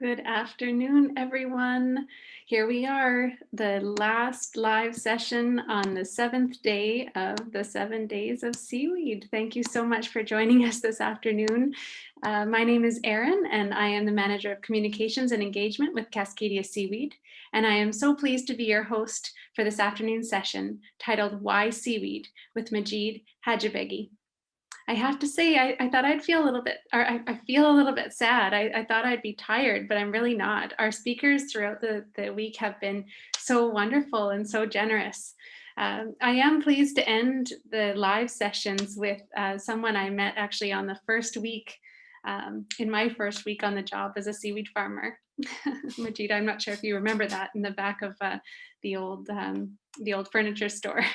Good afternoon, everyone. Here we are, the last live session on the seventh day of the 7 days of seaweed. Thank you so much for joining us this afternoon. My name is Erin, and I am the Manager of Communications and Engagement with Cascadia Seaweed. And I am so pleased to be your host for this afternoon session titled Why Seaweed with Majid Hajibeigy. I have to say, I thought I'd feel a little bit, or I feel a little bit sad. I thought I'd be tired, but I'm really not. Our speakers throughout the week have been so wonderful and so generous. I am pleased to end the live sessions with someone I met actually on the first week, in my first week on the job as a seaweed farmer. Majid, I'm not sure if you remember that in the back of the old furniture store.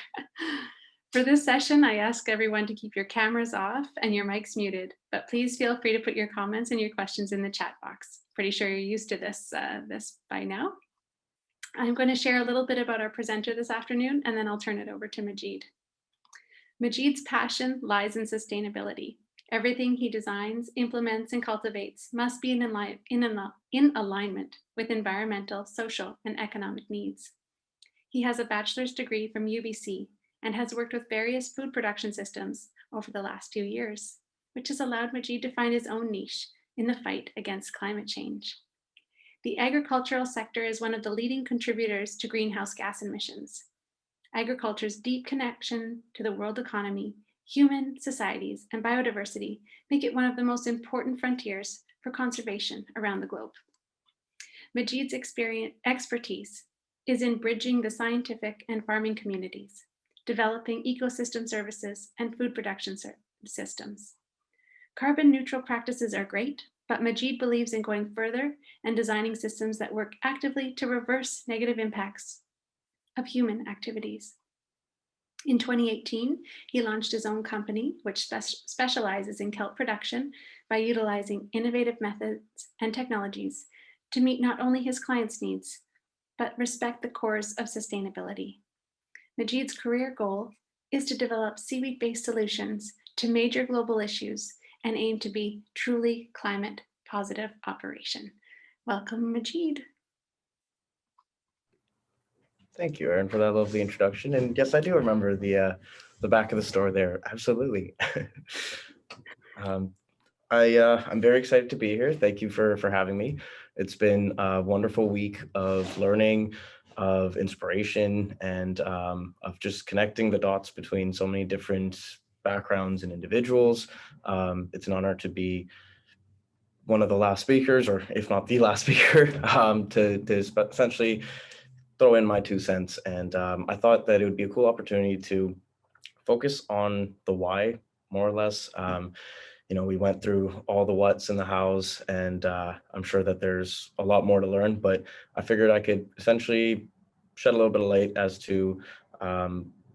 For this session, I ask everyone to keep your cameras off and your mics muted, but please feel free to put your comments and your questions in the chat box. Pretty sure you're used to this by now. I'm going to share a little bit about our presenter this afternoon, and then I'll turn it over to Majid. Majid's passion lies in sustainability. Everything he designs, implements, and cultivates must be in alignment with environmental, social, and economic needs. He has a bachelor's degree from UBC and has worked with various food production systems over the last few years, which has allowed Majid to find his own niche in the fight against climate change. The agricultural sector is one of the leading contributors to greenhouse gas emissions. Agriculture's deep connection to the world economy, human societies, and biodiversity make it one of the most important frontiers for conservation around the globe. Majid's expertise is in bridging the scientific and farming communities, developing ecosystem services and food production systems. Carbon neutral practices are great, but Majid believes in going further and designing systems that work actively to reverse negative impacts of human activities. In 2018, he launched his own company, which specializes in kelp production by utilizing innovative methods and technologies to meet not only his clients' needs, but respect the cores of sustainability. Majid's career goal is to develop seaweed-based solutions to major global issues and aim to be truly climate positive operation. Welcome, Majid. Thank you, Erin, for that lovely introduction. And yes, I do remember the back of the store there. Absolutely. I'm very excited to be here. Thank you for having me. It's been a wonderful week of learning, of inspiration, and of just connecting the dots between so many different backgrounds and individuals. It's an honor to be one of the last speakers, or if not the last speaker, to essentially throw in my 2 cents. And I thought that it would be a cool opportunity to focus on the why, more or less. We went through all the what's in the hows, and I'm sure that there's a lot more to learn, but I figured I could essentially shed a little bit of light as to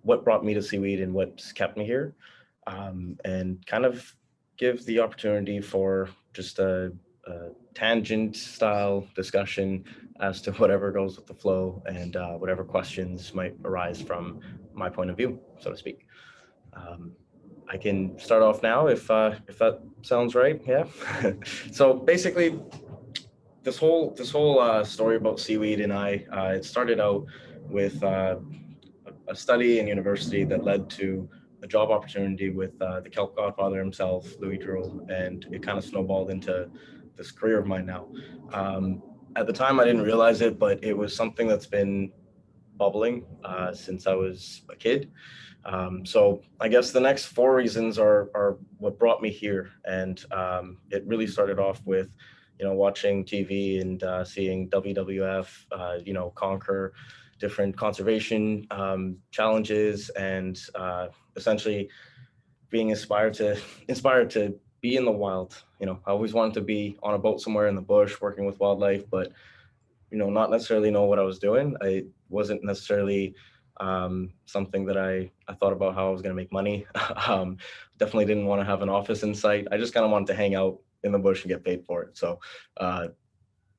what brought me to seaweed and what's kept me here, and kind of give the opportunity for just a tangent style discussion as to whatever goes with the flow and whatever questions might arise from my point of view, so to speak. I can start off now if that sounds right. Yeah. So basically, this whole story about seaweed and it started out with a study in university that led to a job opportunity with the kelp godfather himself, Louis Droul, and it kind of snowballed into this career of mine now. At the time, I didn't realize it, but it was something that's been bubbling since I was a kid. So I guess the next 4 reasons are what brought me here. And it really started off with, watching TV and seeing WWF, conquer different conservation challenges and essentially being inspired to be in the wild. I always wanted to be on a boat somewhere in the bush working with wildlife, but not necessarily know what I was doing. I wasn't necessarily something that I thought about how I was going to make money. Definitely didn't want to have an office in sight. I just kind of wanted to hang out in the bush and get paid for it. So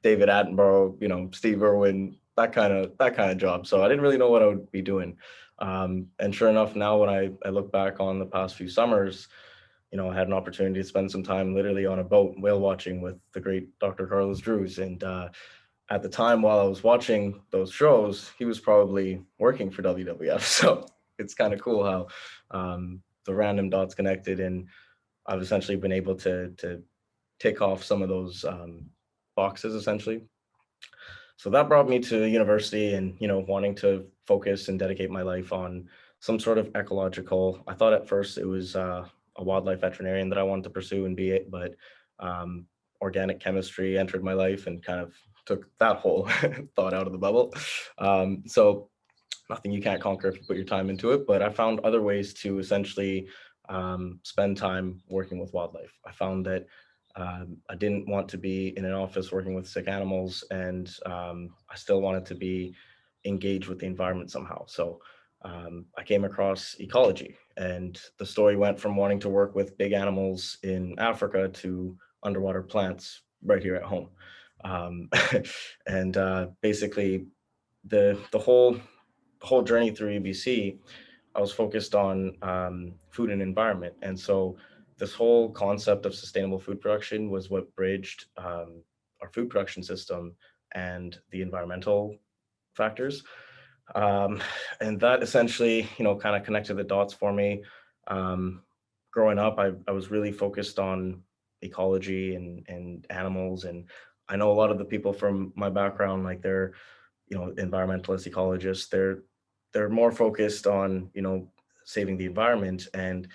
David Attenborough, Steve Irwin, that kind of job. So I didn't really know what I would be doing. And sure enough, now when I look back on the past few summers, I had an opportunity to spend some time literally on a boat whale watching with the great Dr. Carlos Drews. And at the time while I was watching those shows, he was probably working for WWF. So it's kind of cool how the random dots connected, and I've essentially been able to tick off some of those boxes essentially. So that brought me to university and, wanting to focus and dedicate my life on some sort of ecological. I thought at first it was a wildlife veterinarian that I wanted to pursue and be it, but organic chemistry entered my life and kind of took that whole thought out of the bubble. So nothing you can't conquer if you put your time into it, but I found other ways to essentially spend time working with wildlife. I found that I didn't want to be in an office working with sick animals, and I still wanted to be engaged with the environment somehow. So I came across ecology, and the story went from wanting to work with big animals in Africa to underwater plants right here at home. Um, and basically, the whole journey through UBC, I was focused on food and environment. And so this whole concept of sustainable food production was what bridged our food production system and the environmental factors. Um, and that essentially, kind of connected the dots for me. Um, Growing up, I was really focused on ecology and animals. And I know a lot of the people from my background, like they're environmentalist ecologists, they're more focused on saving the environment and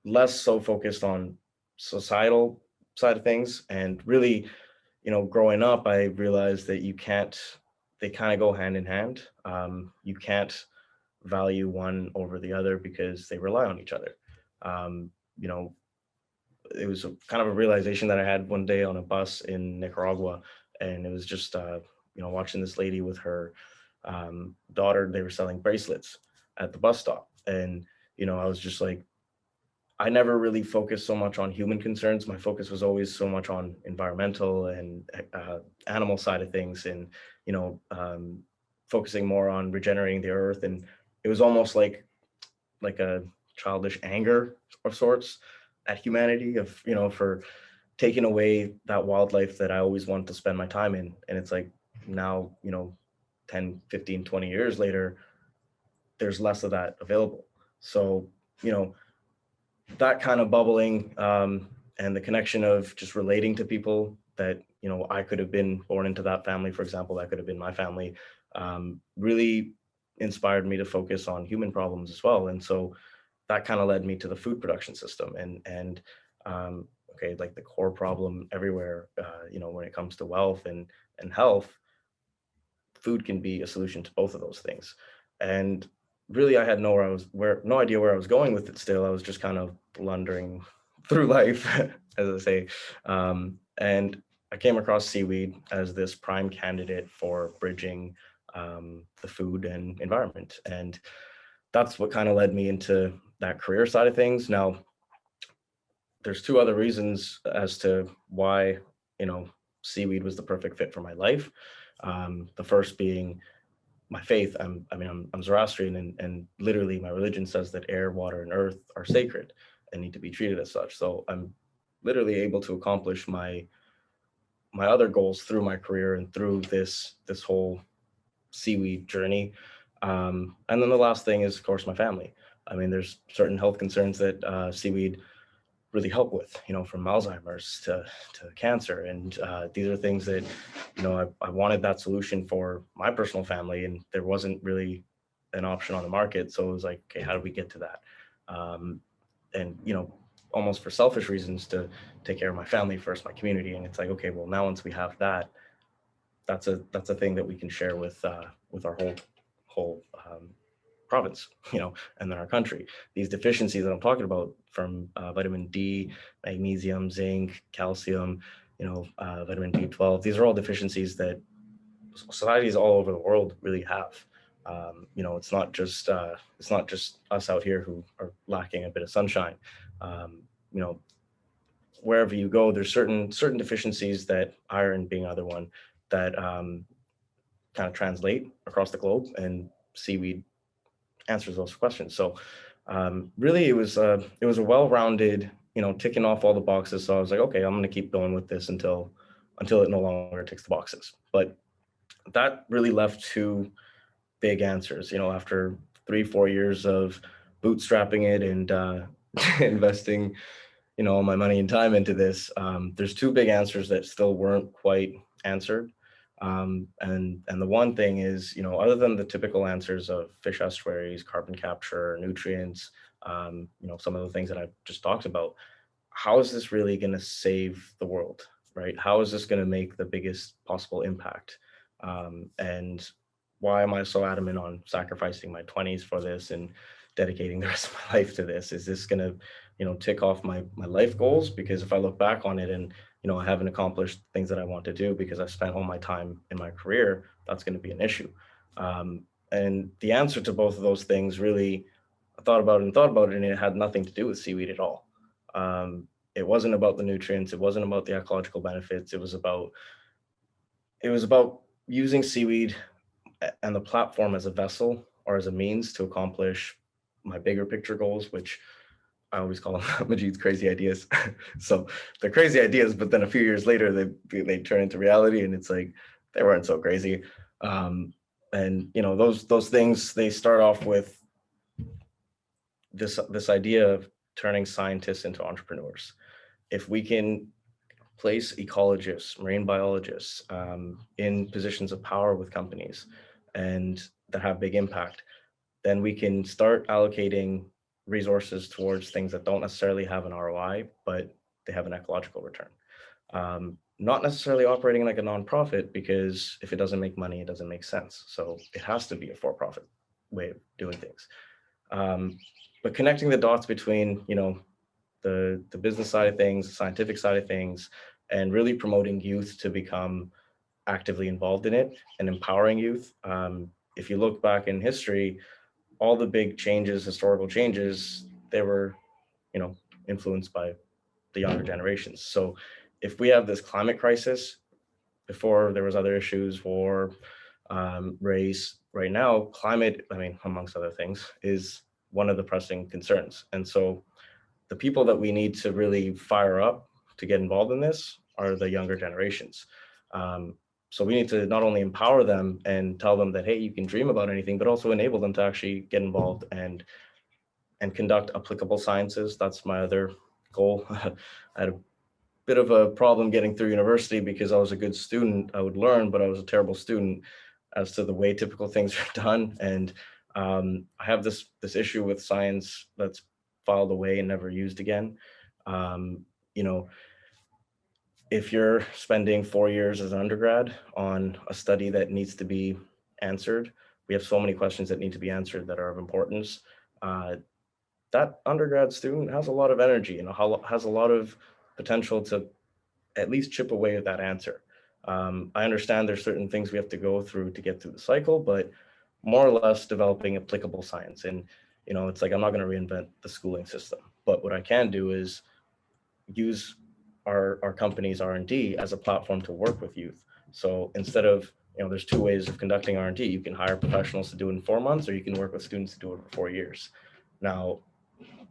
less so focused on societal side of things. And really, growing up, I realized that you can't they kind of go hand in hand. You can't value one over the other because they rely on each other. um, you know it was kind of a realization that I had one day on a bus in Nicaragua, and it was just watching this lady with her daughter. They were selling bracelets at the bus stop, and I was just like, I never really focused so much on human concerns. My focus was always so much on environmental and animal side of things, and you know, um, focusing more on regenerating the earth. And it was almost like a childish anger of sorts at humanity of for taking away that wildlife that I always wanted to spend my time in. And it's like now 10, 15, 20 years later, there's less of that available. So you know that kind of bubbling, and the connection of just relating to people that I could have been born into that family, for example, that could have been my family, really inspired me to focus on human problems as well. And so that kind of led me to the food production system. And okay, like the core problem everywhere, when it comes to wealth and health, food can be a solution to both of those things. And really, I had no idea where I was going with it. Still, I was just kind of blundering through life, as I say. And I came across seaweed as this prime candidate for bridging the food and environment. And that's what kind of led me into that career side of things. Now, there's two other reasons as to why, you know, seaweed was the perfect fit for my life. The first being my faith. I'm Zoroastrian, and literally my religion says that air, water, and earth are sacred and need to be treated as such. So I'm literally able to accomplish my other goals through my career and through this whole seaweed journey. And then the last thing is, of course, my family. I mean, there's certain health concerns that seaweed really help with, from Alzheimer's to cancer. And these are things that, I wanted that solution for my personal family, and there wasn't really an option on the market. So it was like, okay, how do we get to that? And, almost for selfish reasons, to take care of my family first, my community. And it's like, okay, well, now once we have that, that's a thing that we can share with our whole province, and then our country. These deficiencies that I'm talking about, from vitamin D, magnesium, zinc, calcium, vitamin B12, these are all deficiencies that societies all over the world really have. It's not just us out here who are lacking a bit of sunshine. Um, you know, Wherever you go, there's certain deficiencies, that iron being another one, that kind of translate across the globe, and seaweed answers those questions. So really, it was a well-rounded ticking off all the boxes. So I was like, okay, I'm going to keep going with this until it no longer ticks the boxes. But that really left two big answers. After 3-4 years of bootstrapping it and investing, all my money and time into this, there's two big answers that still weren't quite answered. And the one thing is, other than the typical answers of fish estuaries, carbon capture, nutrients, some of the things that I've just talked about, how is this really going to save the world, right? How is this going to make the biggest possible impact? And why am I so adamant on sacrificing my 20s for this and dedicating the rest of my life to this? Is this going to, tick off my life goals? Because if I look back on it and, I haven't accomplished things that I want to do because I've spent all my time in my career, that's going to be an issue. And the answer to both of those things really, I thought about it, and it had nothing to do with seaweed at all. It wasn't about the nutrients. It wasn't about the ecological benefits. It was about using seaweed and the platform as a vessel or as a means to accomplish my bigger picture goals, which I always call them Majid's crazy ideas. So they're crazy ideas, but then a few years later, they turn into reality, and it's like they weren't so crazy. And those things, they start off with this idea of turning scientists into entrepreneurs. If we can place ecologists, marine biologists in positions of power with companies and that have big impact, then we can start allocating resources towards things that don't necessarily have an ROI, but they have an ecological return. Not necessarily operating like a nonprofit, because if it doesn't make money, it doesn't make sense. So it has to be a for-profit way of doing things. But connecting the dots between, the business side of things, the scientific side of things, and really promoting youth to become actively involved in it and empowering youth. If you look back in history, all the big changes, historical changes, they were, influenced by the younger generations. So if we have this climate crisis, before there was other issues, war, race, right now, climate, amongst other things, is one of the pressing concerns. And so the people that we need to really fire up to get involved in this are the younger generations. So we need to not only empower them and tell them that, hey, you can dream about anything, but also enable them to actually get involved and conduct applicable sciences. That's my other goal. I had a bit of a problem getting through university because I was a good student. I would learn, but I was a terrible student as to the way typical things are done. And I have this issue with science that's filed away and never used again. You know, if you're spending 4 years as an undergrad on a study that needs to be answered, we have so many questions that need to be answered that are of importance. That undergrad student has a lot of energy and has a lot of potential to at least chip away at that answer. I understand there's certain things we have to go through to get through the cycle, but more or less developing applicable science. And, it's like, I'm not going to reinvent the schooling system, but what I can do is use our company's R&D as a platform to work with youth. So instead of, there's two ways of conducting R&D. You can hire professionals to do it in 4 months, or you can work with students to do it for 4 years. Now,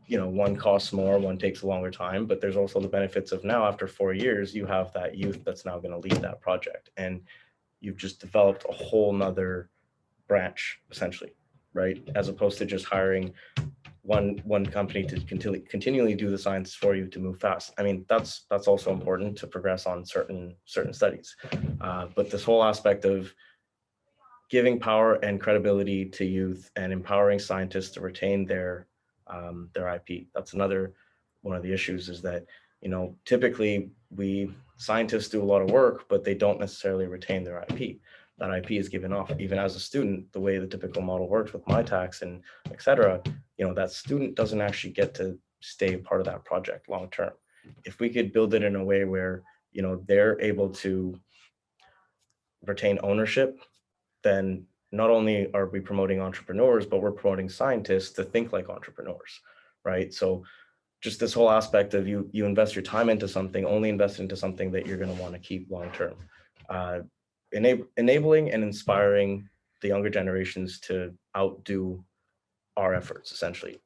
one costs more, one takes a longer time, but there's also the benefits of now after 4 years, you have that youth that's now going to lead that project. And you've just developed a whole nother branch, essentially, right? As opposed to just hiring one company to continually do the science for you to move fast. That's also important to progress on certain studies. But this whole aspect of giving power and credibility to youth and empowering scientists to retain their IP. That's another one of the issues, is that, typically scientists do a lot of work, but they don't necessarily retain their IP. That IP is given off. Even as a student, the way the typical model works with my tax and et cetera, that student doesn't actually get to stay part of that project long term. If we could build it in a way where, they're able to retain ownership, then not only are we promoting entrepreneurs, but we're promoting scientists to think like entrepreneurs, right? So just this whole aspect of you invest your time into something, only invest into something that you're going to want to keep long term. Enabling and inspiring the younger generations to outdo our efforts, essentially.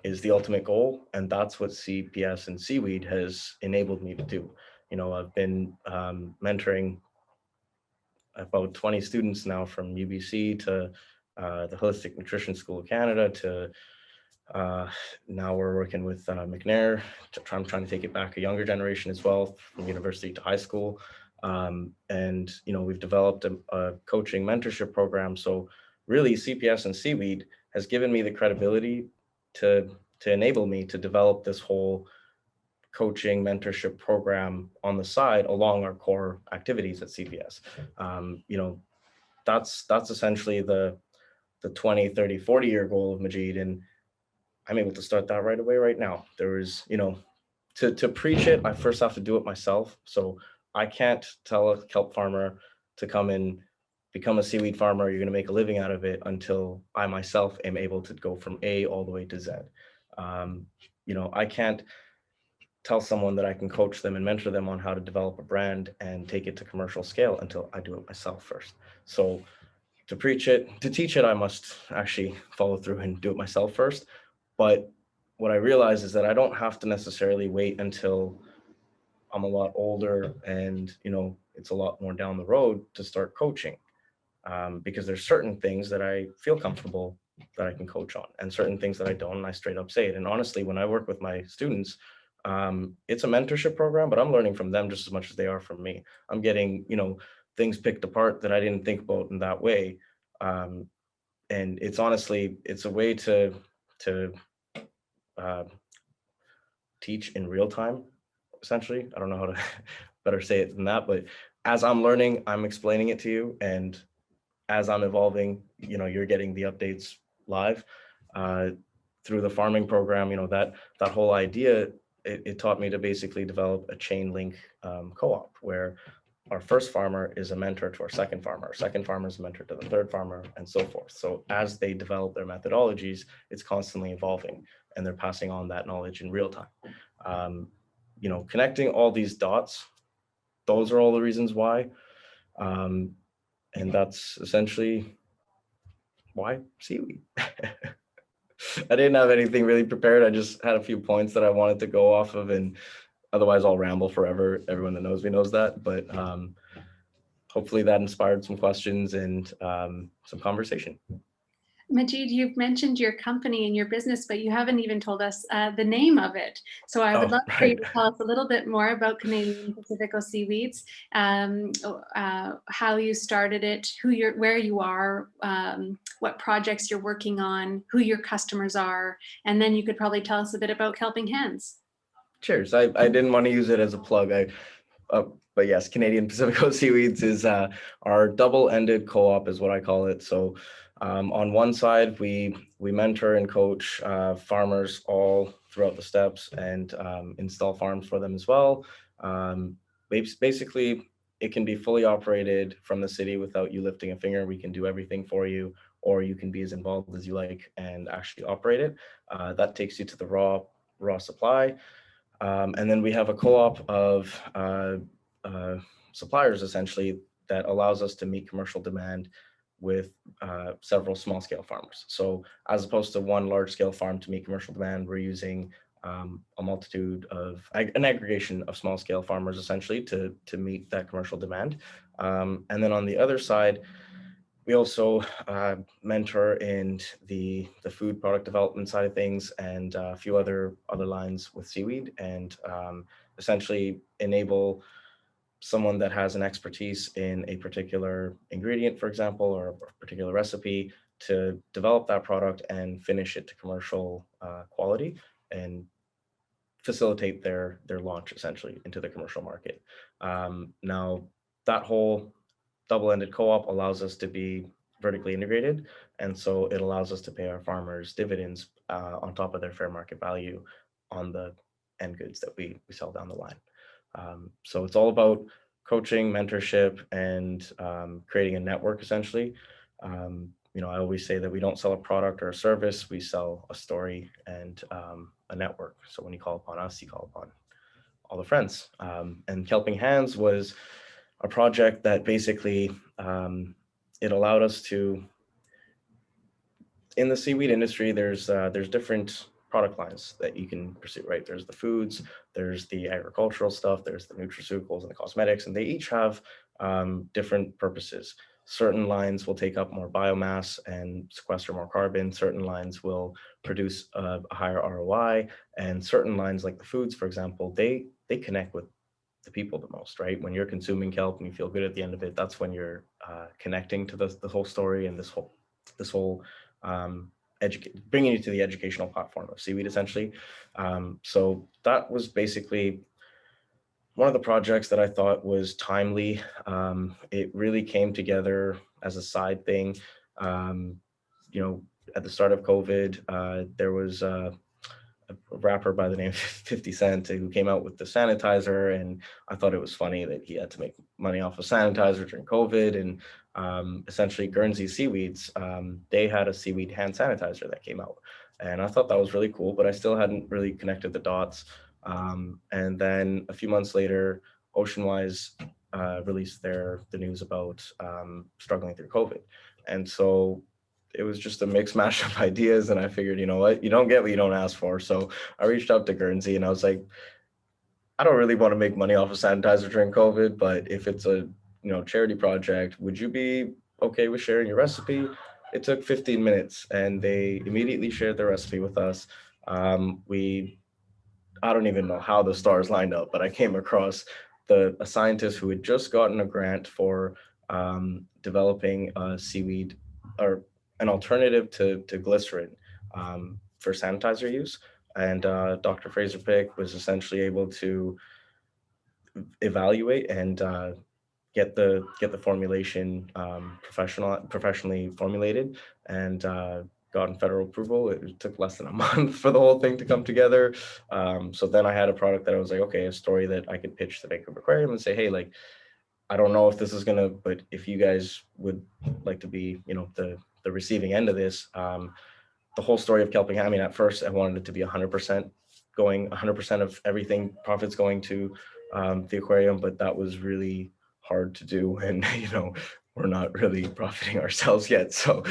is the ultimate goal, and that's what CPS and Seaweed has enabled me to do. I've been mentoring about 20 students now, from UBC to the Holistic Nutrition School of Canada to now we're working with McNair. I'm trying to take it back a younger generation as well, from university to high school. And we've developed a coaching mentorship program. So really, CPS and Seaweed has given me the credibility to enable me to develop this whole coaching mentorship program on the side along our core activities at CPS. That's essentially the 20, 30, 40-year goal of Majid, and I'm able to start that right away right now. There is, to preach it, I first have to do it myself. So I can't tell a kelp farmer to come and become a seaweed farmer, you're going to make a living out of it, until I myself am able to go from A all the way to Z. I can't tell someone that I can coach them and mentor them on how to develop a brand and take it to commercial scale until I do it myself first. So to teach it, I must actually follow through and do it myself first. But what I realize is that I don't have to necessarily wait until I'm a lot older and, it's a lot more down the road to start coaching. Because there's certain things that I feel comfortable that I can coach on, and certain things that I don't, and I straight up say it. And honestly, when I work with my students, it's a mentorship program, but I'm learning from them just as much as they are from me. I'm getting, things picked apart that I didn't think about in that way. And it's honestly, it's a way to uh, teach in real time, essentially. I don't know how to better say it than that, but as I'm learning, I'm explaining it to you, and as I'm evolving, you're getting the updates live. Through the farming program, that whole idea, it taught me to basically develop a chain link co-op, where our first farmer is a mentor to our second farmer, our second farmer is a mentor to the third farmer, and so forth. So as they develop their methodologies, it's constantly evolving, and they're passing on that knowledge in real time. Connecting all these dots, those are all the reasons why. And that's essentially why seaweed. I didn't have anything really prepared. I just had a few points that I wanted to go off of, and otherwise I'll ramble forever. Everyone that knows me knows that, but hopefully that inspired some questions and some conversation. Majid, you've mentioned your company and your business, but you haven't even told us the name of it. So I would love for you to tell us a little bit more about Canadian Pacifico Seaweeds, how you started it, where you are, what projects you're working on, who your customers are, and then you could probably tell us a bit about Helping Hands. Cheers. I didn't want to use it as a plug. But yes, Canadian Pacifico Seaweeds is our double-ended co-op, is what I call it. So on one side, we mentor and coach farmers all throughout the steps, and install farms for them as well. Basically, it can be fully operated from the city without you lifting a finger. We can do everything for you, or you can be as involved as you like and actually operate it. That takes you to the raw supply. And then we have a co-op of suppliers, essentially, that allows us to meet commercial demand with several small-scale farmers. So as opposed to one large-scale farm to meet commercial demand, we're using a multitude of an aggregation of small-scale farmers, essentially, to meet that commercial demand. And then on the other side, we also mentor in the food product development side of things, and a few other lines with seaweed, and essentially enable someone that has an expertise in a particular ingredient, for example, or a particular recipe, to develop that product and finish it to commercial quality, and facilitate their launch, essentially, into the commercial market. Now, that whole double-ended co-op allows us to be vertically integrated, and so it allows us to pay our farmers dividends on top of their fair market value on the end goods that we sell down the line. So it's all about coaching, mentorship, and creating a network, essentially. I always say that we don't sell a product or a service, we sell a story and a network. So when you call upon us, you call upon all the friends. And Helping Hands was a project that basically it allowed us to, in the seaweed industry, there's different product lines that you can pursue, right? There's the foods, there's the agricultural stuff, there's the nutraceuticals and the cosmetics, and they each have different purposes. Certain lines will take up more biomass and sequester more carbon. Certain lines will produce a higher ROI, and certain lines, like the foods, for example, they connect with the people the most, right? When you're consuming kelp and you feel good at the end of it, that's when you're connecting to the whole story and this whole bringing you to the educational platform of seaweed, essentially. So that was basically one of the projects that I thought was timely. It really came together as a side thing. Um, at the start of COVID, there was a rapper by the name of 50 Cent who came out with the sanitizer, and I thought it was funny that he had to make money off of sanitizer during COVID. And essentially, Guernsey Seaweeds, they had a seaweed hand sanitizer that came out, and I thought that was really cool, but I still hadn't really connected the dots. And then a few months later, Oceanwise released the news about struggling through COVID, and so it was just a mixed mash of ideas. And I figured, you know what, you don't get what you don't ask for. So I reached out to Guernsey and I was like, I don't really want to make money off of sanitizer during COVID, but if it's a charity project, would you be okay with sharing your recipe? It took 15 minutes and they immediately shared their recipe with us. We I don't even know how the stars lined up, but I came across a scientist who had just gotten a grant for developing a seaweed, or an alternative to glycerin, for sanitizer use. And Dr. Fraser Pick was essentially able to evaluate and get the formulation professionally formulated, and gotten federal approval. It took less than a month for the whole thing to come together. So then I had a product that I was like, okay, a story that I could pitch to Vancouver Aquarium and say, hey, like, I don't know if this is gonna, but if you guys would like to be, the receiving end of this, the whole story of kelping. I mean, at first I wanted it to be 100% going, 100% of everything profits going to the aquarium, but that was really hard to do, and we're not really profiting ourselves yet. So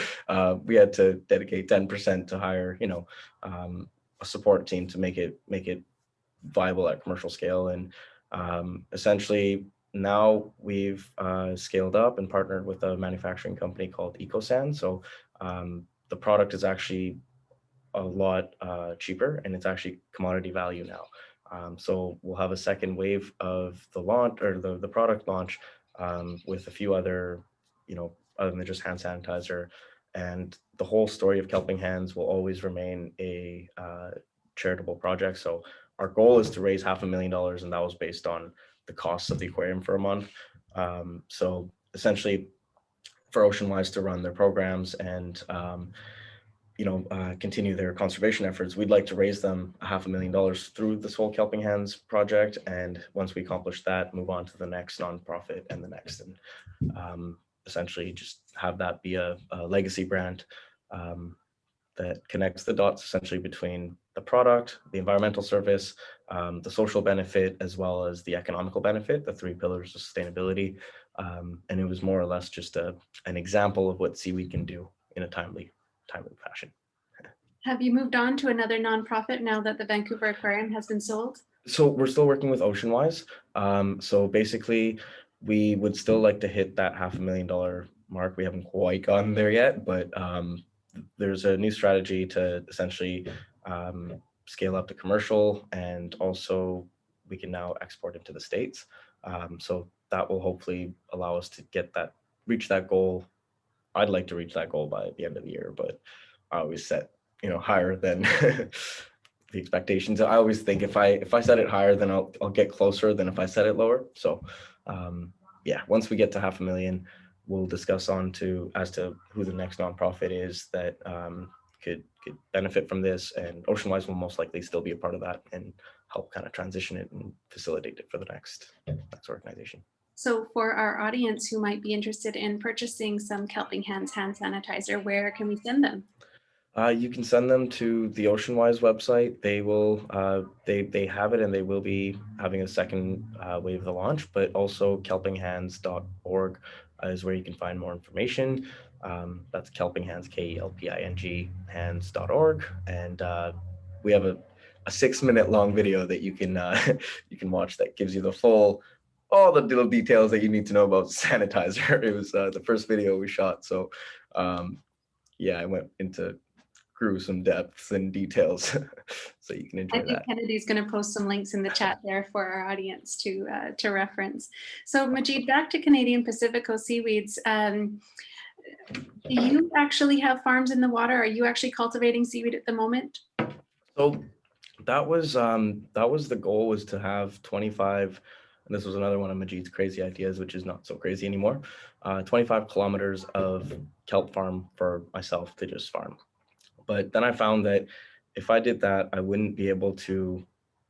we had to dedicate 10% to hire, a support team to make it viable at commercial scale. And essentially now we've scaled up and partnered with a manufacturing company called EcoSan. So the product is actually a lot cheaper, and it's actually commodity value now. So we'll have a second wave of the launch, or the product launch, with a few other, other than just hand sanitizer. And the whole story of Kelping Hands will always remain a charitable project. So our goal is to raise $500,000, and that was based on the costs of the aquarium for a month. So essentially, for Oceanwise to run their programs and continue their conservation efforts, we'd like to raise them $500,000 through this whole Kelping Hands project. And once we accomplish that, move on to the next nonprofit and the next, and essentially just have that be a legacy brand that connects the dots essentially between the product, the environmental service, the social benefit, as well as the economical benefit, the three pillars of sustainability. And it was more or less just an example of what seaweed can do in a timely fashion. Have you moved on to another nonprofit now that the Vancouver Aquarium has been sold? So we're still working with Oceanwise. So basically, we would still like to hit that $500,000 mark. We haven't quite gotten there yet, but there's a new strategy to essentially scale up to commercial, and also we can now export into the States. So that will hopefully allow us to reach that goal. I'd like to reach that goal by the end of the year, but I always set higher than the expectations. I always think if I set it higher, then I'll get closer than if I set it lower. So yeah, once we get to $500,000, we'll discuss as to who the next nonprofit is that could benefit from this, and Oceanwise will most likely still be a part of that and help kind of transition it and facilitate it for the next organization. So for our audience who might be interested in purchasing some Kelping Hands hand sanitizer, where can we send them? You can send them to the Oceanwise website. They will, they have it, and they will be having a second wave of the launch, but also kelpinghands.org is where you can find more information. That's Kelping Hands, KELPING, hands.org. And we have a 6-minute long video that you can you can watch that gives you the full, all the little details that you need to know about sanitizer. It was the first video we shot, so yeah, I went into gruesome depths and details, so you can I enjoy think that. Kennedy's going to post some links in the chat there for our audience to reference. So Majid, back to Canadian Pacifico Seaweeds. Do you actually have farms in the water? Are you actually cultivating seaweed at the moment? So that was the goal, was to have 25, and this was another one of Majid's crazy ideas, which is not so crazy anymore. 25 kilometers of kelp farm for myself to just farm. But then I found that if I did that, I wouldn't be able to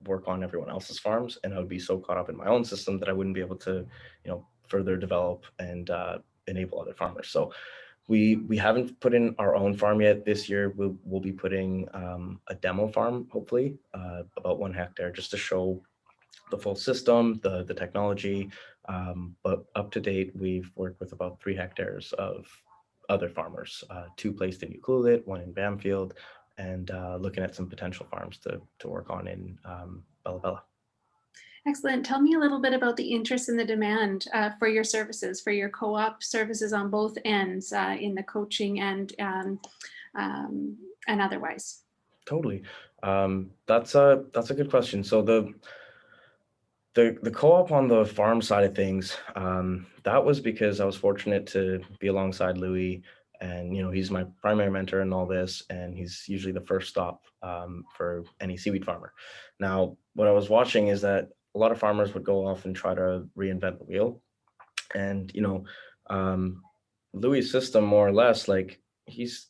work on everyone else's farms, and I would be so caught up in my own system that I wouldn't be able to, further develop and enable other farmers. So we haven't put in our own farm yet. This year we'll be putting a demo farm, hopefully, about 1 hectare, just to show the full system, the technology. But up to date, we've worked with about 3 hectares of other farmers, 2 placed in Ucluelet, 1 in Bamfield, and looking at some potential farms to work on in Bella Bella. Excellent. Tell me a little bit about the interest and the demand for your services, for your co-op services on both ends, in the coaching and otherwise. Totally. That's a good question. So the co-op on the farm side of things, that was because I was fortunate to be alongside Louis, and he's my primary mentor in all this, and he's usually the first stop for any seaweed farmer. Now, what I was watching is that a lot of farmers would go off and try to reinvent the wheel, and Louis' system, more or less, like he's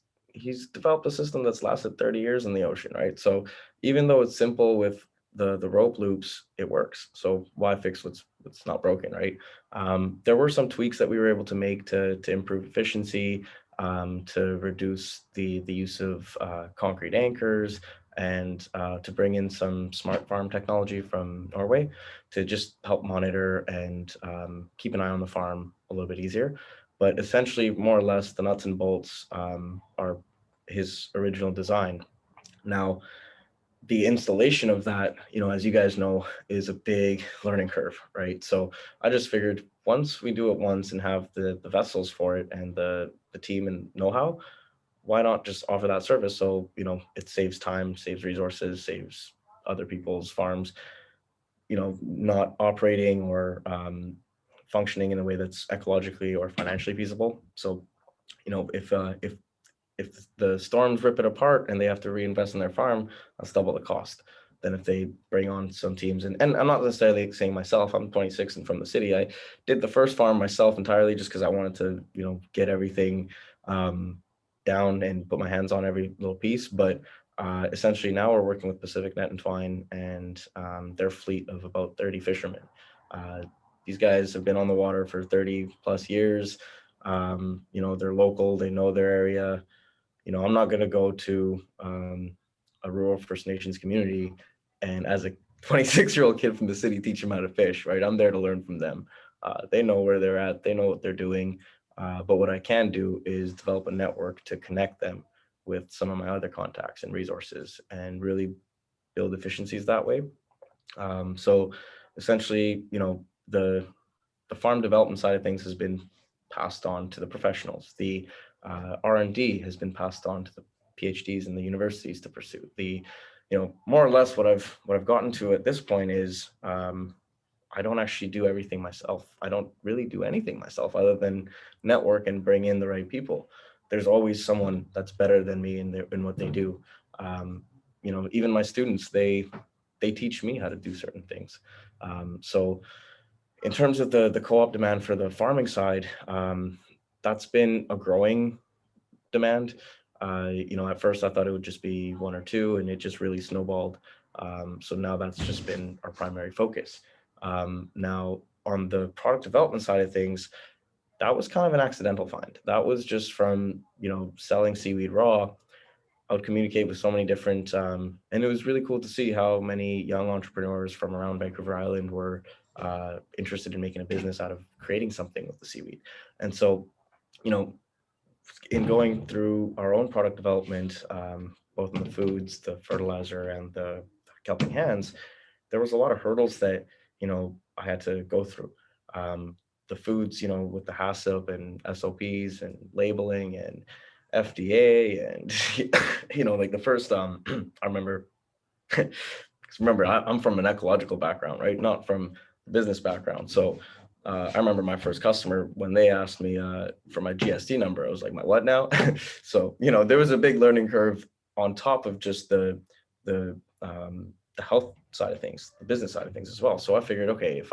developed a system that's lasted 30 years in the ocean, right? So even though it's simple with the rope loops, it works. So why fix what's not broken, right? There were some tweaks that we were able to make to improve efficiency, to reduce the use of concrete anchors, and to bring in some smart farm technology from Norway to just help monitor and keep an eye on the farm a little bit easier. But essentially, more or less, the nuts and bolts are his original design. Now, the installation of that, as you guys know, is a big learning curve, right? So I just figured, once we do it once and have the vessels for it and the team and know-how, why not just offer that service? So, it saves time, saves resources, saves other people's farms, not operating or functioning in a way that's ecologically or financially feasible. So, if the storms rip it apart and they have to reinvest in their farm, that's double the cost than if they bring on some teams. And I'm not necessarily saying myself, I'm 26 and from the city. I did the first farm myself entirely just because I wanted to, get everything down and put my hands on every little piece. But essentially now we're working with Pacific Net and Twine and their fleet of about 30 fishermen. These guys have been on the water for 30 plus years. They're local, they know their area. I'm not going to go to a rural First Nations community and, as a 26-year-old kid from the city, teach them how to fish, right? I'm there to learn from them. They know where they're at, they know what they're doing. But what I can do is develop a network to connect them with some of my other contacts and resources and really build efficiencies that way. So essentially, the farm development side of things has been passed on to the professionals. The R&D has been passed on to the PhDs and the universities to pursue. More or less what I've gotten to at this point is I don't actually do everything myself. I don't really do anything myself other than network and bring in the right people. There's always someone that's better than me in what they do. Even my students, they teach me how to do certain things. So in terms of the co-op demand for the farming side, that's been a growing demand. At first I thought it would just be 1 or 2, and it just really snowballed. So now that's just been our primary focus. Now, on the product development side of things, that was kind of an accidental find. That was just from, selling seaweed raw. I would communicate with so many different, and it was really cool to see how many young entrepreneurs from around Vancouver Island were interested in making a business out of creating something with the seaweed. And so, in going through our own product development, both in the foods, the fertilizer, and the helping hands, there was a lot of hurdles that, I had to go through. The foods, with the HACCP and SOPs and labeling and FDA and, like the first, I remember, 'cause remember, I'm from an ecological background, right? Not from a business background. So I remember my first customer, when they asked me for my GST number, I was like, my what now? So, there was a big learning curve on top of just the health side of things, the business side of things as well. So I figured, okay, if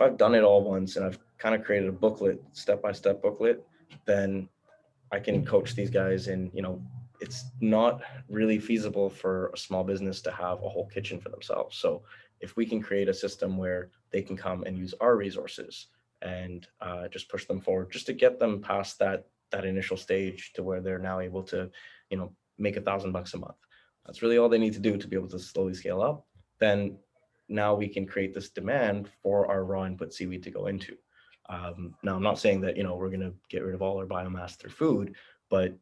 I've done it all once and I've kind of created a booklet, step-by-step booklet, then I can coach these guys. And, it's not really feasible for a small business to have a whole kitchen for themselves. So if we can create a system where they can come and use our resources and just push them forward, just to get them past that initial stage to where they're now able to, make $1,000 a month. That's really all they need to do to be able to slowly scale up. Then now we can create this demand for our raw input seaweed to go into. Now, I'm not saying that, we're going to get rid of all our biomass through food, but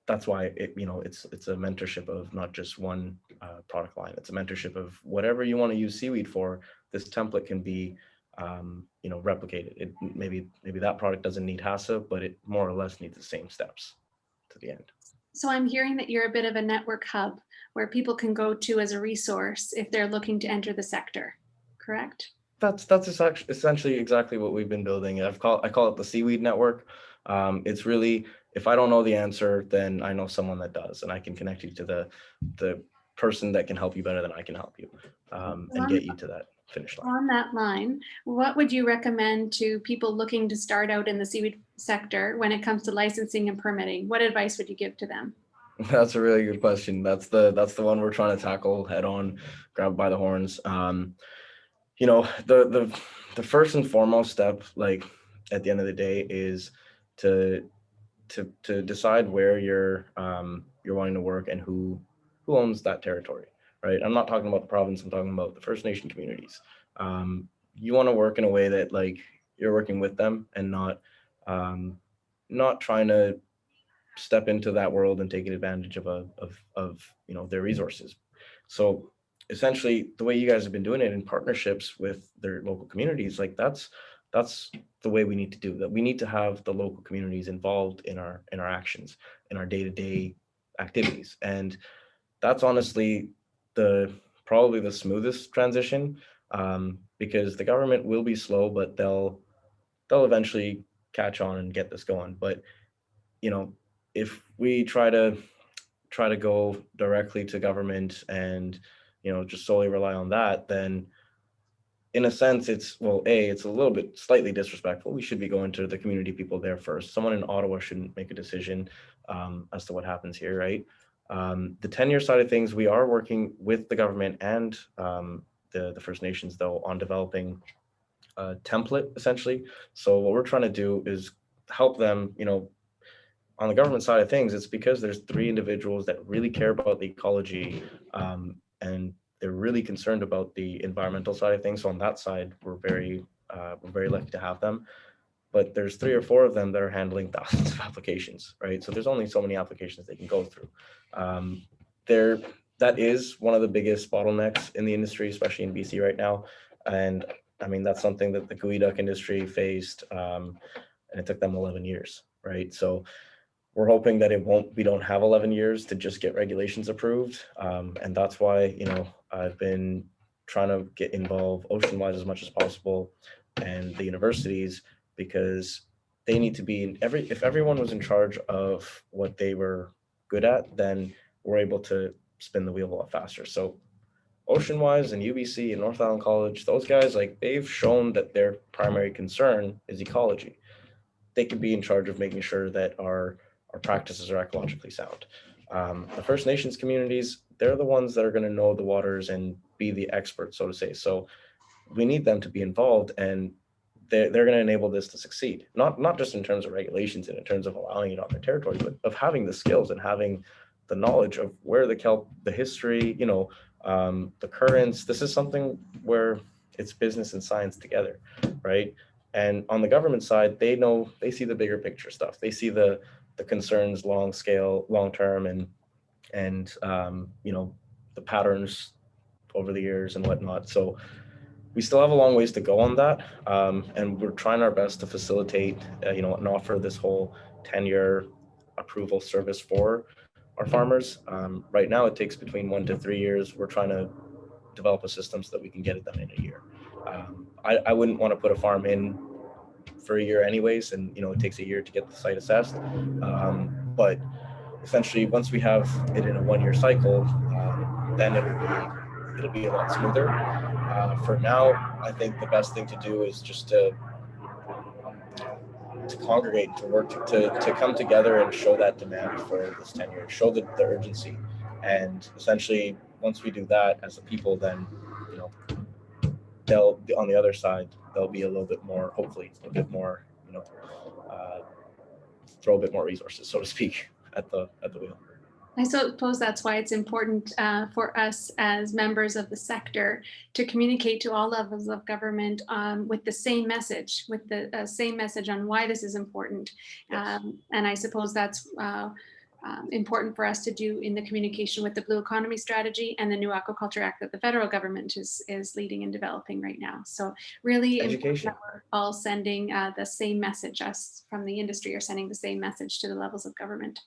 that's why it's a mentorship of not just one product line. It's a mentorship of whatever you want to use seaweed for. This template can be replicated. Maybe that product doesn't need HACCP, but it more or less needs the same steps to the end. So I'm hearing that you're a bit of a network hub where people can go to as a resource if they're looking to enter the sector, correct? That's essentially exactly what we've been building. I call it the Seaweed Network. It's really, if I don't know the answer, then I know someone that does, and I can connect you to the person that can help you better than I can help you, and get you to that finish line. On that line, what would you recommend to people looking to start out in the seaweed sector when it comes to licensing and permitting? What advice would you give to them? That's a really good question. That's the one we're trying to tackle head on, grab by the horns. The first and foremost step, like at the end of the day, is to decide where you're wanting to work and who owns that territory, right? I'm not talking about the province. I'm talking about the First Nation communities. You want to work in a way that like you're working with them and not trying to step into that world and taking advantage of their resources. So essentially, the way you guys have been doing it in partnerships with their local communities, like that's the way we need to do that. We need to have the local communities involved in our actions, in our day-to-day activities, and that's honestly probably the smoothest transition, because the government will be slow, but they'll eventually catch on and get this going. But if we try to go directly to government and just solely rely on that, then in a sense it's a little bit slightly disrespectful. We should be going to the community people there first. Someone in Ottawa shouldn't make a decision as to what happens here, right? The tenure side of things, we are working with the government and the First Nations though on developing a template essentially. So what we're trying to do is help them, on the government side of things. It's because there's 3 individuals that really care about the ecology, and they're really concerned about the environmental side of things. So on that side, we're very lucky to have them. But there's 3 or 4 of them that are handling thousands of applications, right? So there's only so many applications they can go through. That is one of the biggest bottlenecks in the industry, especially in BC right now. And I mean, that's something that the geoduck industry faced, and it took them 11 years, right? So we're hoping that we don't have 11 years to just get regulations approved. And that's why, I've been trying to get involved ocean-wise as much as possible and the universities, because they need to be if everyone was in charge of what they were good at, then we're able to spin the wheel a lot faster. So ocean-wise and UBC and North Island College, those guys, like they've shown that their primary concern is ecology. They could be in charge of making sure that our practices are ecologically sound. The First Nations communities, they're the ones that are going to know the waters and be the experts, so to say. So we need them to be involved, and they're going to enable this to succeed. Not just in terms of regulations and in terms of allowing it on their territory, but of having the skills and having the knowledge of where the kelp, the history, the currents. This is something where it's business and science together, right? And on the government side, they see the bigger picture stuff. They see the concerns long scale, long term, and and the patterns over the years and whatnot. So we still have a long ways to go on that, and we're trying our best to facilitate, and offer this whole 10-year approval service for our farmers. Right now, it takes between 1 to 3 years. We're trying to develop a system so that we can get it done in a year. I wouldn't want to put a farm in for a year anyways, and it takes a year to get the site assessed. But essentially, once we have it in a 1-year cycle, then it'll be a lot smoother. For now, I think the best thing to do is just to congregate, to work, to come together and show that demand for this 10 years, show the urgency. And essentially, once we do that as a people, then, they'll, on the other side, they'll be a little bit more, hopefully, a bit more, uh, throw a bit more resources, so to speak, at the wheel. I suppose that's why it's important for us as members of the sector to communicate to all levels of government with the same message, with the same message on why this is important. Yes. And I suppose that's important for us to do in the communication with the Blue Economy Strategy and the new Aquaculture Act that the federal government is leading and developing right now. So really Education. important that we're all sending the same message. Us from the industry are sending the same message to the levels of government.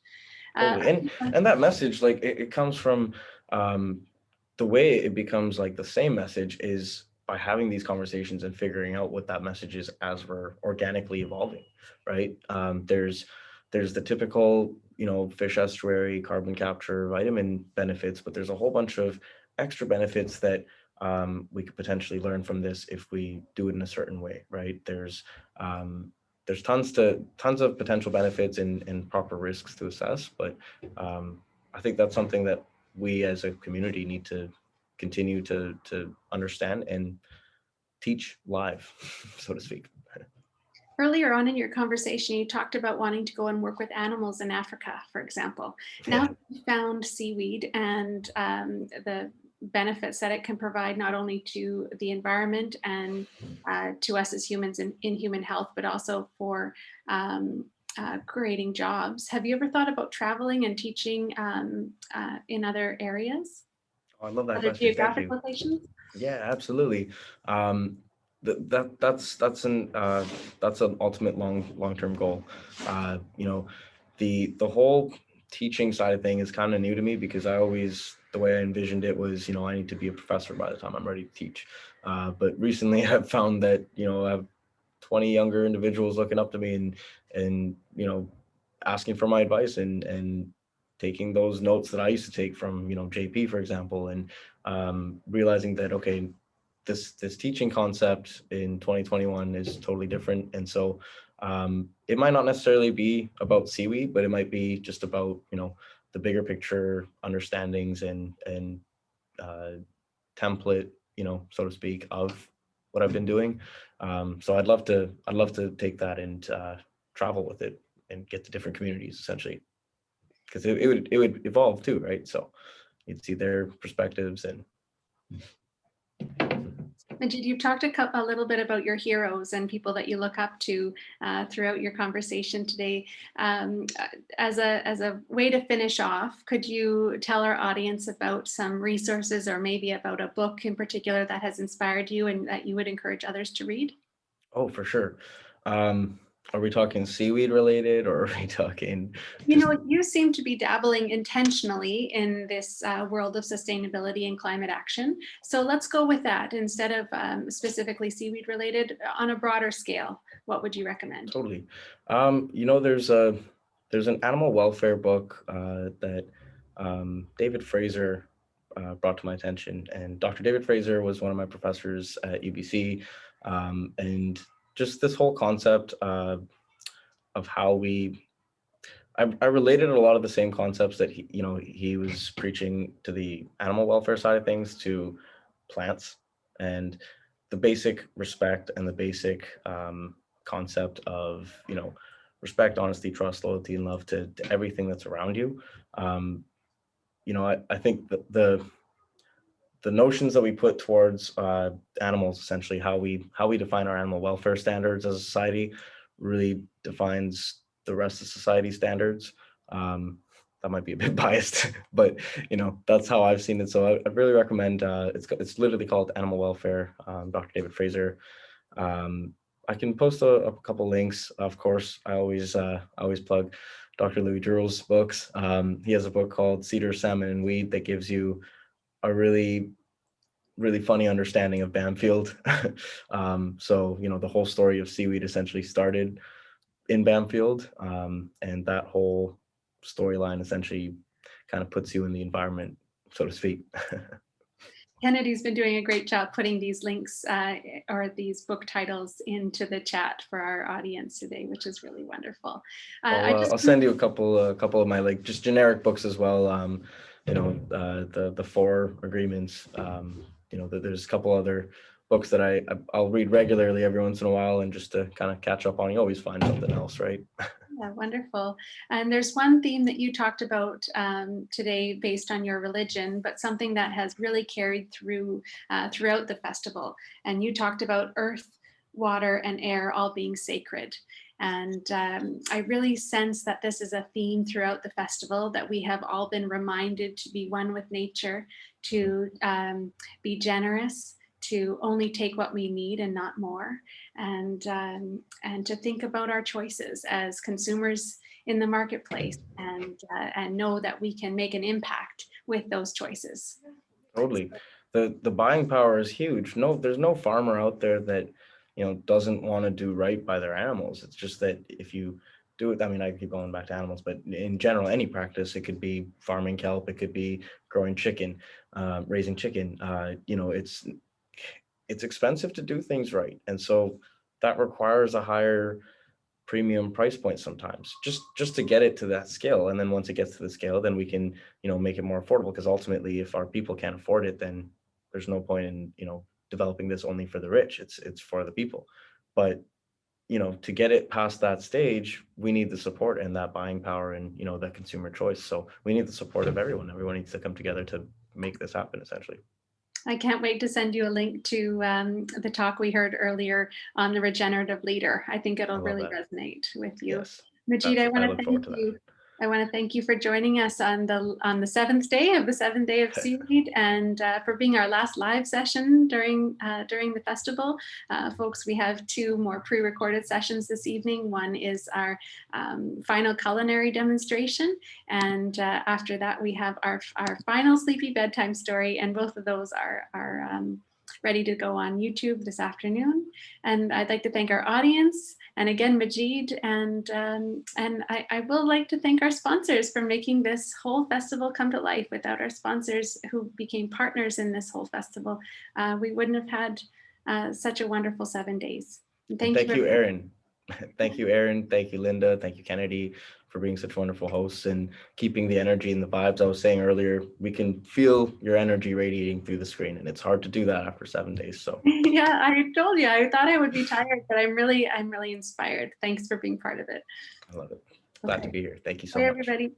Totally. And that message, like it comes from the way it becomes like the same message is by having these conversations and figuring out what that message is as we're organically evolving, right? There's the typical, fish estuary, carbon capture, vitamin benefits, but there's a whole bunch of extra benefits that we could potentially learn from this if we do it in a certain way, right? There's tons of potential benefits and proper risks to assess, but I think that's something that we as a community need to continue to understand and teach live, so to speak. Earlier on in your conversation, you talked about wanting to go and work with animals in Africa, for example. Now Yeah. that you've found seaweed and the benefits that it can provide not only to the environment and to us as humans in human health, but also for creating jobs. Have you ever thought about traveling and teaching in other areas, Oh, I love that other question. Thank geographic you. locations? Yeah, absolutely. That's an ultimate long-term goal. The whole teaching side of thing is kind of new to me because the way I envisioned it was, I need to be a professor by the time I'm ready to teach. But recently I've found that, I have 20 younger individuals looking up to me and asking for my advice and taking those notes that I used to take from JP, for example, and realizing that, okay, this teaching concept in 2021 is totally different. And so it might not necessarily be about seaweed, but it might be just about the bigger picture understandings and template, so to speak, of what I've been doing. So I'd love to take that and travel with it and get to different communities essentially, because it would evolve too, right? So you'd see their perspectives and. Majid, you've talked a little bit about your heroes and people that you look up to throughout your conversation today. As a way to finish off, could you tell our audience about some resources or maybe about a book in particular that has inspired you and that you would encourage others to read? Oh, for sure. Are we talking seaweed related, or are we talking You just know, you seem to be dabbling intentionally in this world of sustainability and climate action. So let's go with that instead of specifically seaweed related on a broader scale. What would you recommend? totally? There's an animal welfare book that David Fraser brought to my attention, and Dr. David Fraser was one of my professors at UBC, and just this whole concept of how I related a lot of the same concepts that he was preaching to the animal welfare side of things to plants, and the basic respect and the basic concept of respect, honesty, trust, loyalty, and love to everything that's around you. I think that the notions that we put towards animals, essentially how we define our animal welfare standards as a society, really defines the rest of society standards. that might be a bit biased, but that's how I've seen it. So I really recommend. It's literally called Animal Welfare. Dr. David Fraser. I can post a couple links. Of course, I always plug Dr. Louis Drewell's books. He has a book called Cedar, Salmon, and Weed that gives you a really funny understanding of Bamfield. So the whole story of seaweed essentially started in Bamfield, and that whole storyline essentially kind of puts you in the environment, so to speak. Kennedy's been doing a great job putting these links or these book titles into the chat for our audience today, which is really wonderful. I'll send you a couple of my just generic books as well. The four agreements. There's a couple other books that I'll read regularly every once in a while, and just to kind of catch up on. You always find something else, right? Yeah, wonderful. And there's one theme that you talked about today based on your religion, but something that has really carried through throughout the festival. And you talked about earth, water, and air all being sacred. And I really sense that this is a theme throughout the festival, that we have all been reminded to be one with nature, to be generous, to only take what we need and not more, and to think about our choices as consumers in the marketplace, and know that we can make an impact with those choices. Totally. The buying power is huge. There's no farmer out there that doesn't want to do right by their animals. It's just that if you do it, I mean, I keep going back to animals, but in general, any practice, it could be farming kelp, it could be growing chicken, raising chicken. It's expensive to do things right, and so that requires a higher premium price point sometimes, just to get it to that scale. And then once it gets to the scale, then we can make it more affordable, because ultimately, if our people can't afford it, then there's no point in developing this only for the rich. It's for the people. But to get it past that stage, we need the support and that buying power, and that consumer choice. So we need the support of everyone. Everyone needs to come together to make this happen, essentially. I can't wait to send you a link to the talk we heard earlier on the regenerative leader. I think it'll really resonate with you. Yes. Majid, I want to thank you. I want to thank you for joining us on the seventh day of Seaweed, and for being our last live session during the festival. Folks, we have two more pre-recorded sessions this evening. One is our final culinary demonstration, and after that we have our final sleepy bedtime story, and both of those are ready to go on YouTube this afternoon. And I'd like to thank our audience, and again, Majid, and I will like to thank our sponsors for making this whole festival come to life. Without our sponsors who became partners in this whole festival, we wouldn't have had such a wonderful 7 days. And thank you, Erin. Thank you, Erin. Thank you, Linda. Thank you, Kennedy, for being such wonderful hosts and keeping the energy and the vibes. I was saying earlier, we can feel your energy radiating through the screen, and it's hard to do that after 7 days. So yeah, I told you, I thought I would be tired, but I'm really inspired. Thanks for being part of it. I love it. Glad to be here. Thank you so Bye, much. everybody.